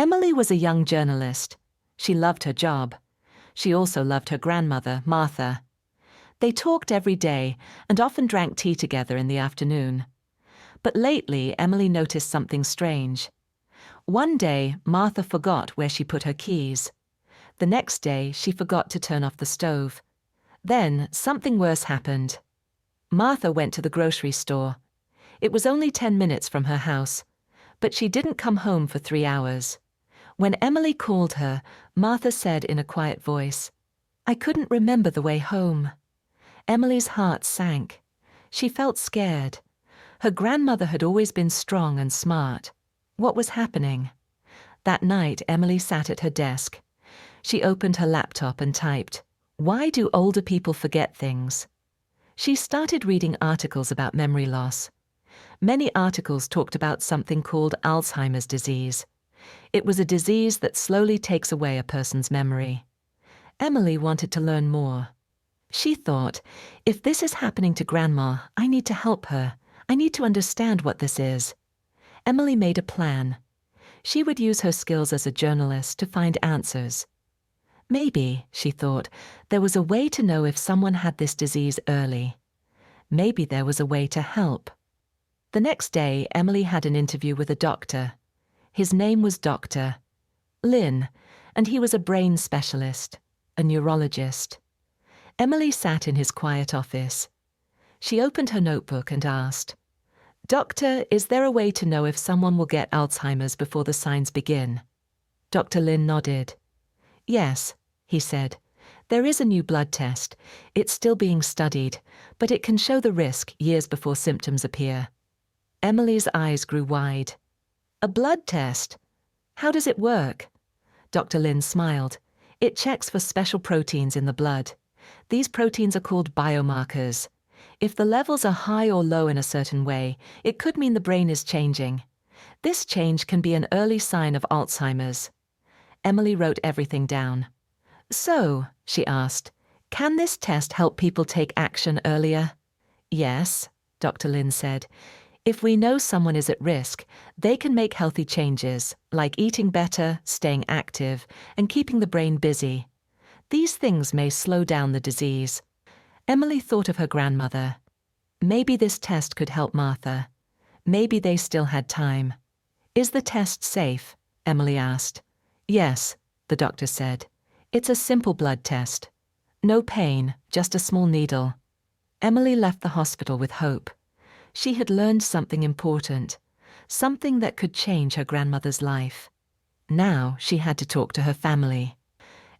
Emily was a young journalist. She loved her job. She also loved her grandmother, Martha. They talked every day and often drank tea together in the afternoon. But lately, Emily noticed something strange. One day, Martha forgot where she put her keys. The next day, she forgot to turn off the stove. Then, something worse happened. Martha went to the grocery store. It was only 10 minutes from her house, but she didn't come home for 3 hours. When Emily called her, Martha said in a quiet voice, "I couldn't remember the way home." Emily's heart sank. She felt scared. Her grandmother had always been strong and smart. What was happening? That night, Emily sat at her desk. She opened her laptop and typed, "Why do older people forget things?" She started reading articles about memory loss. Many articles talked about something called Alzheimer's disease. It was a disease that slowly takes away a person's memory. Emily wanted to learn more. She thought, if this is happening to Grandma, I need to help her. I need to understand what this is. Emily made a plan. She would use her skills as a journalist to find answers. Maybe, she thought, there was a way to know if someone had this disease early. Maybe there was a way to help. The next day, Emily had an interview with a doctor. His name was Dr. Lin, and he was a brain specialist, a neurologist. Emily sat in his quiet office. She opened her notebook and asked, "Doctor, is there a way to know if someone will get Alzheimer's before the signs begin?" Dr. Lin nodded. "Yes," he said. "There is a new blood test. It's still being studied, but it can show the risk years before symptoms appear." Emily's eyes grew wide. "A blood test? How does it work?" Dr. Lin smiled. "It checks for special proteins in the blood. These proteins are called biomarkers. If the levels are high or low in a certain way, it could mean the brain is changing. This change can be an early sign of Alzheimer's." Emily wrote everything down. "So," she asked, "can this test help people take action earlier?" "Yes," Dr. Lin said. "If we know someone is at risk, they can make healthy changes, like eating better, staying active, and keeping the brain busy. These things may slow down the disease." Emily thought of her grandmother. Maybe this test could help Martha. Maybe they still had time. "Is the test safe?" Emily asked. "Yes," the doctor said. "It's a simple blood test. No pain, just a small needle." Emily left the hospital with hope. She had learned something important, something that could change her grandmother's life. Now she had to talk to her family.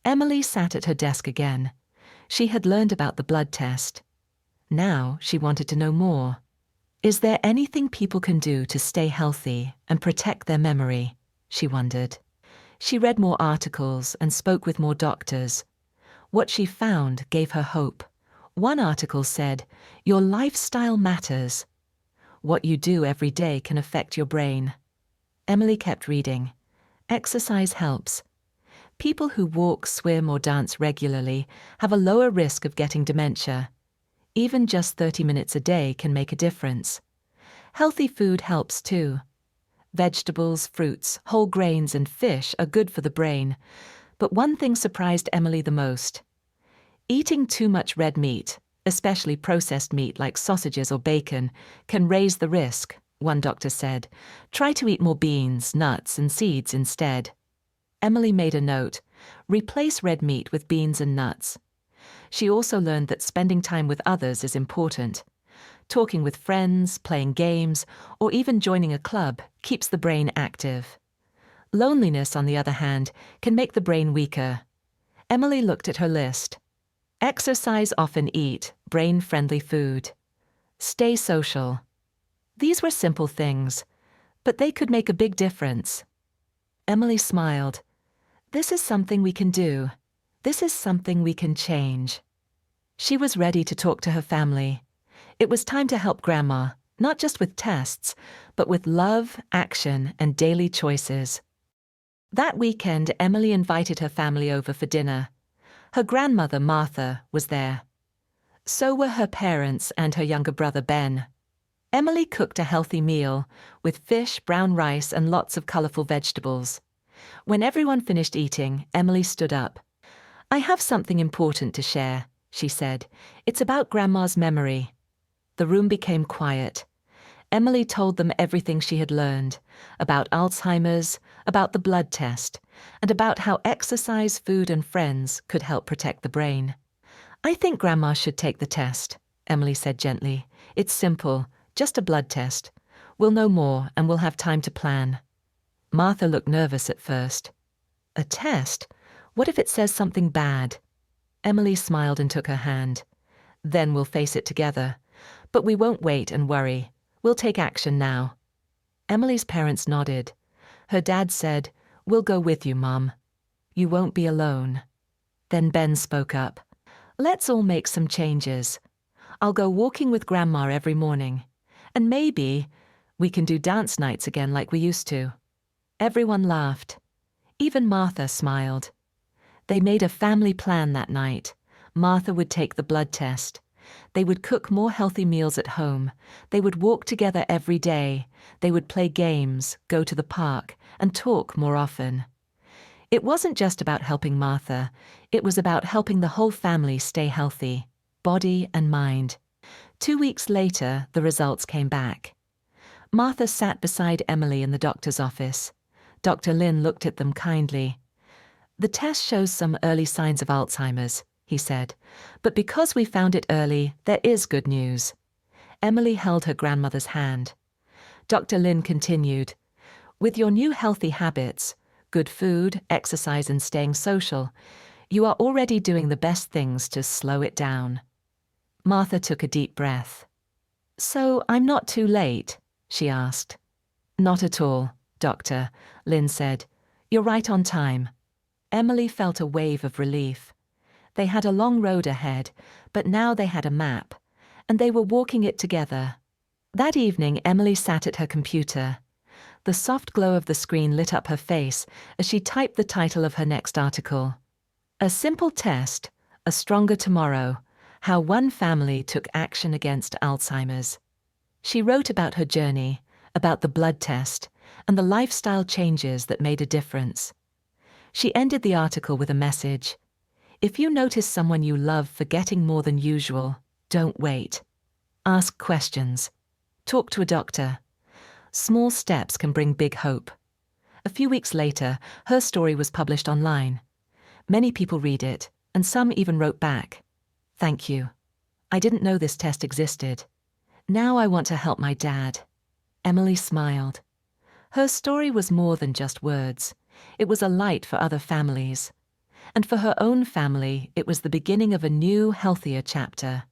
Emily sat at her desk again. She had learned about the blood test. Now she wanted to know more. Is there anything people can do to stay healthy and protect their memory? She wondered. She read more articles and spoke with more doctors. What she found gave her hope. One article said, "Your lifestyle matters. What you do every day can affect your brain." Emily kept reading. Exercise helps. People who walk, swim, or dance regularly have a lower risk of getting dementia. Even just 30 minutes a day can make a difference. Healthy food helps too. Vegetables, fruits, whole grains, and fish are good for the brain. But one thing surprised Emily the most. Eating too much red meat, especially processed meat like sausages or bacon, can raise the risk, one doctor said. Try to eat more beans, nuts, and seeds instead. Emily made a note. Replace red meat with beans and nuts. She also learned that spending time with others is important. Talking with friends, playing games, or even joining a club keeps the brain active. Loneliness, on the other hand, can make the brain weaker. Emily looked at her list. Exercise often, eat brain-friendly food. Stay social. These were simple things, but they could make a big difference. Emily smiled. This is something we can do. This is something we can change. She was ready to talk to her family. It was time to help Grandma, not just with tests, but with love, action, and daily choices. That weekend, Emily invited her family over for dinner. Her grandmother, Martha, was there. So were her parents and her younger brother, Ben. Emily cooked a healthy meal with fish, brown rice, and lots of colorful vegetables. When everyone finished eating, Emily stood up. "I have something important to share," she said. "It's about Grandma's memory." The room became quiet. Emily told them everything she had learned, about Alzheimer's, about the blood test, and about how exercise, food, and friends could help protect the brain. "I think Grandma should take the test," Emily said gently. "It's simple, just a blood test. We'll know more and we'll have time to plan." Martha looked nervous at first. "A test? What if it says something bad?" Emily smiled and took her hand. "Then we'll face it together. But we won't wait and worry. We'll take action now." Emily's parents nodded. Her dad said, "We'll go with you, Mum. You won't be alone." Then Ben spoke up. "Let's all make some changes. I'll go walking with Grandma every morning. And maybe we can do dance nights again like we used to." Everyone laughed. Even Martha smiled. They made a family plan that night. Martha would take the blood test. They would cook more healthy meals at home. They would walk together every day. They would play games, go to the park, and talk more often. It wasn't just about helping Martha. It was about helping the whole family stay healthy, body and mind. 2 weeks later, the results came back. Martha sat beside Emily in the doctor's office. Dr. Lin looked at them kindly. "The test shows some early signs of Alzheimer's," he said. "But because we found it early, there is good news." Emily held her grandmother's hand. Dr. Lin continued, "With your new healthy habits, good food, exercise, and staying social, you are already doing the best things to slow it down." Martha took a deep breath. "So I'm not too late?" she asked. "Not at all, Doctor," Lin said. "You're right on time." Emily felt a wave of relief. They had a long road ahead, but now they had a map, and they were walking it together. That evening, Emily sat at her computer. The soft glow of the screen lit up her face as she typed the title of her next article. "A Simple Test, A Stronger Tomorrow: How One Family Took Action Against Alzheimer's." She wrote about her journey, about the blood test, and the lifestyle changes that made a difference. She ended the article with a message. If you notice someone you love forgetting more than usual, don't wait. Ask questions. Talk to a doctor. Small steps can bring big hope. A few weeks later, her story was published online. Many people read it, and some even wrote back. "Thank you. I didn't know this test existed. Now I want to help my dad." Emily smiled. Her story was more than just words. It was a light for other families. And for her own family, it was the beginning of a new, healthier chapter.